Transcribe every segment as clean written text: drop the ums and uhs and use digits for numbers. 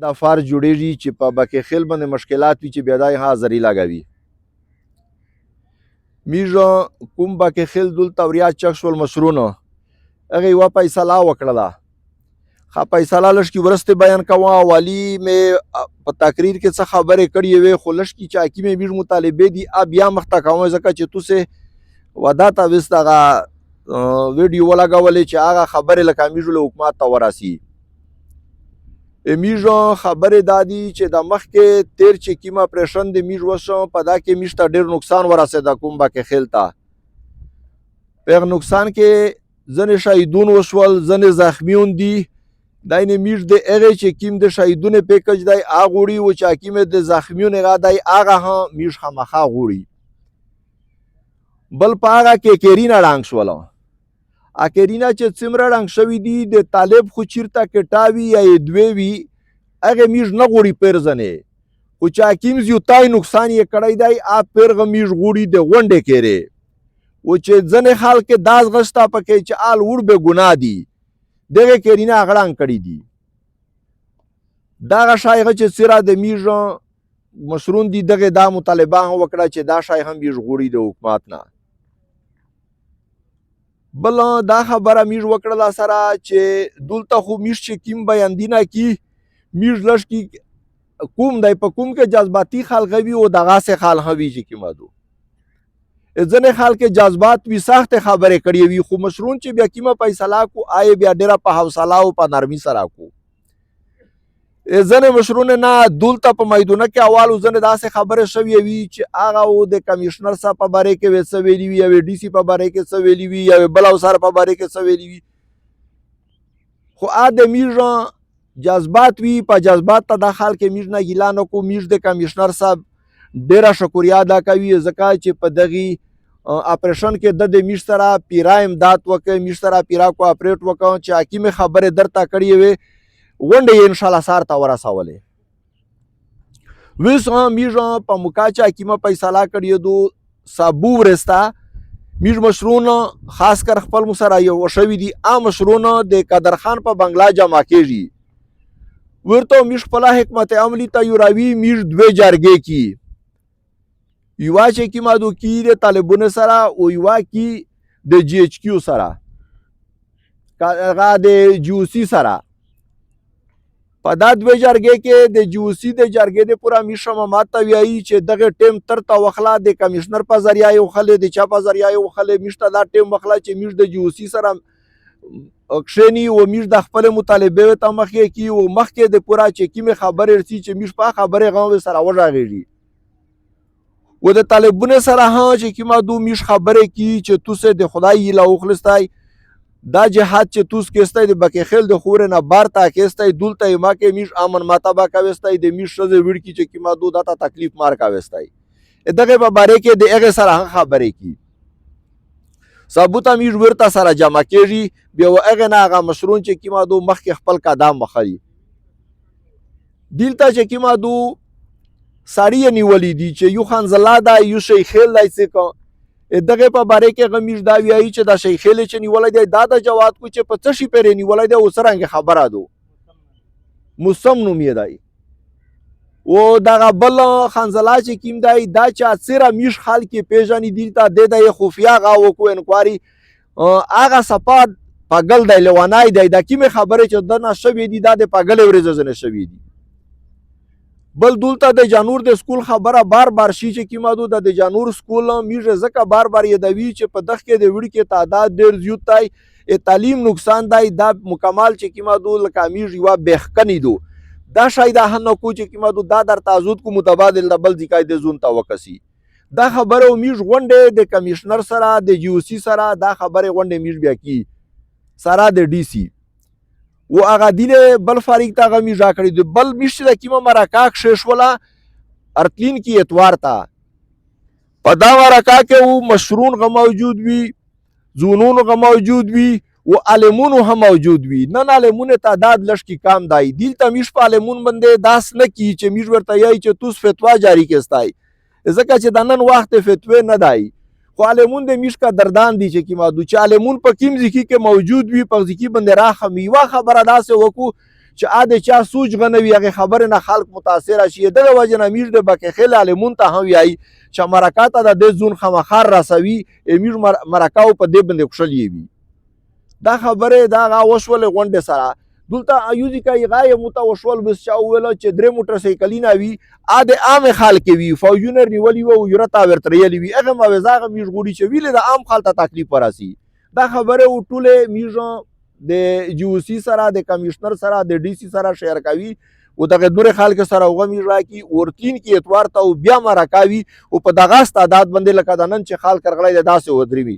دا فار جوړیږي چې په بکې خیل باندې مشکلات وي چې بیا دا یې حاضري لګوي. میږه کوم بکې خیل دلته وریا چک شول مشرونه هغې یوه فیصله وکړله. ښه فیصله لږ کې ورستې بیان کوه. والي مې په تقریر کې څه خبرې کړې وې خو لږ کې چې حکیمې میږ مطالبې دي بیا مخته کوم ځکه چې تاسې ودا ته وست هغه ویډیو ولګولې چې هغه خبرې لکه میږو له حکومت ته ورسي. میږه خبرې دا دي چې د مخکې تیر چې کوم اپریشن د میږ وشو په دا کې میږ ته ډېر نقصان ورسېده کوم بکې خیل ته. په هغه نقصان کې ځینې شهیدون وشول ځینې زخمیون دي. دا یعنې میږ د هغې چې کوم د شهیدونو پیکج دی هغه غوړي و چې حکیم د زخمیون هغه دی هغه هم میږ خامخا غوړي. بل په هغه کې کیرینا ړنګ شوله. اکیرینا چې څومره ړنګ شوي دي د طالب خو چېرته کټاوي یا یې دوې وي هغې میږ نه غوړي پیرځنې خو چې حکیم زیوتای نقصان یې کړی دی پیرغه میږ غوړي د غونډې کېرې و چې ځینې خلک دا ځغسته پکې چې آل وړ بې ګناه دي دغې کیرینا هغه ړنګ کړي دي. دغه شی هغه چې څېره د میږ مشرون دي دغې دا مطالبه هم وکړه چې دا شی هم میږ غوړي د حکومت نه. بل دا خبره میږ وکړله سره چې دلته خو میږ چې کوم بیاندینه کی میږ لږ کې کوم دی په کوم کې جذباتي خلقه وي او دغسې خلقه وي چې کومه دو ځینې خلک جذبات وي سختې خبرې کړې وي خو مشرون چې بیا کومه فیصله کو آی بیا ډېره په حوصله او په نرمي سره کو. ځینې مشرونه نه دلته په میدونه کې اولو ځینې داسې خبرې شوې وي چې هغه د کمیشنر صاحب په باره کې څه ویلي وي یا ډي سي په باره کې څه ویلي وي یا بل افسر په باره کې څه ویلي وي خو د میږ جذبات وي په جذبات ته دا خلک میږ نه ګیله نه کو. میږ د کمیشنر صاحب ډېره شکریا ادا کوي ځکه چې په دغې اپریشن کې د میږ سره پیرا امداد وکړ میږ سره پیرا کوآپریټ وکړ چې حکیمې خبرې درته کړې وې غونډې یې انشاءالله سهار ته ورسولې. ویس میږ په موقع چې حکیمه فیصله کړې دو سابو ورسته میږ مشرون خاص کر خپل مو سره یو شوي دي مشرون د قدرخان په بنګلا جمع کېږي ورته میږ خپله حکمت عملي ته یوراوي میږ دوې جرګې کی یوه چې کومه دو کی د طالبونو سره او یوه کی د جی ایچ کیو سره هغه د جی او سی سره. په دا دوې جرګې کې د جی او سی د جرګې د پوره میږ ماته ته وایي چې دغه ټیم تر ته وخله د کمیشنر په ذریعه یې وخلې د چا په ذریعه یې وخلې میږ ته دا ټیم وخله چې میږ د جی او سی سره کښېني او میږ د خپلې مطالبې ته مخکې کي او مخکې د پوره چې کومې خبرې رسي چې میږ په خبرې غم سره وغږېږي و د طالبونو سره هم چې کومه دو میږ خبرې کی چې توسې د خدای هیله وخلستی دا جهاد چې توس کېستی د بکې خیل د خورې نه بار ته کېستی دلته یې ما کې میږ امن ماتبه کوستی د میږ ښځې وړکي چې کومه دو دا ته تکلیف مار کوستی دغې په باره کې د هغې سره هم خبرې کی ثبوته میږ ورته سره جمع کېږي بیا و هغې نه هغه مشرون چې کومه دو مخکې خپل قدم وخلي دلته چې کومه دو سړي یې نیولي دي چې یو خانزله ده یو شیخیل دی څه دغې په باره کې هغه میږ دا وایي چې دا شیخیل چې نیولی دی دا د جواد کو چې په څه شي پرې نیولی دی او څرنګې خبره دو مسم نوم یې دی و دغه بل خانزله چې کوم دی دا چې اکثره میږ خلک یې پېژني دلته دې ته یې خفیه هغه وکړو انکواري هغه صفا پګل دی لیونی دی دا کومې خبرې چې ده نه شوې دي دا د پګلې ورځې ځینې شوې دي. بل دلته د جانور د سکول خبره بار بار شي چې کومه دو د جانور سکول میږ ځکه بار بار یادوي چې په دغه کې د وړکې تعداد ډېر زیات دی تعلیم نقصان دی دا مکمل چې کومه دو لکه میږ یوه بېخکنې دو دا شی دا هم نه کو چې کومه دو دا درته ازود کو متبادل د بل ځای د زون ته وکسي دا خبره میږ غونډې د کمیشنر سره د جی او سی سره دا خبرې غونډې میږ بیا کی سره د ډي سي و هغه دیله بل فریق ته هغه میږ راکړي دي بل میږ چې د کومه مرکه کښې شوله ارتلین کې اتوار ته په دا مرکه کې و مشرون غ موجود وي زونون غ موجود وي و عالمونو هم موجود وي نن عالمونو تعداد لږ کې کم دی دلته میږ په عالمون باندې داس نه کي چې میږ ورته یایي چې توس فتوا جاري کېستی ځکه چې د نن وخت فتوې نه دی خو عالمون د میږ قدردان دي چې کومه دو چې عالمون په کوم ځای کې موجود وي په ځای کې باندې راخم یوه خبره داسې وکړو چې ا د چا سوچ غنوي هغه خبره نه خلک متاثر شي دغه وجه نه امیر د بکه خل عالمون ته هم وایي چې مرکات د زون خمخار رسوي امیر مرکاو په دې باندې خوشالي وي دا خبره دا وشول غونډه سره دلته ایوزی کوي غایه موته وشول بس چا ویل چې درې موټر سایکلینه وي ا د عام خلک وي فوجونه نیولي وو یورتا ورتريلي وي هغه موزاغه میږغوري چې ویل د عام خلک ته تکلیف وراسي دا خبره وټوله میږه د جیوسی سره د کمشنر سره د ډي سي سره شیر کوي او دغه نور خلک سره وغه میږه کی ورتین کی اتوار ته بیا مرکاوي او په دغه استعداد باندې لکه د نن چې خلک کرغلای داسې ودري وي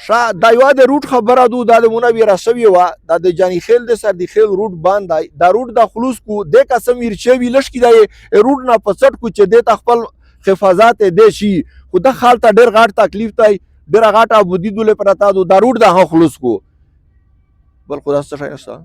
شا دا یو د روټ خبره دو د مونوی رسوي وا د جانی خیل د سر د خیل روټ باندې دا روټ د خلوص کو د قسم ارچوي لشکې د روټ نه پڅټ کو چې د خپل حفاظت د شي خو د خال ته ډیر غاټ تکلیف تای ډیر غاټه بودی دله پرتا دو دا روټ د خلوص کو بل خدا څه شي نشته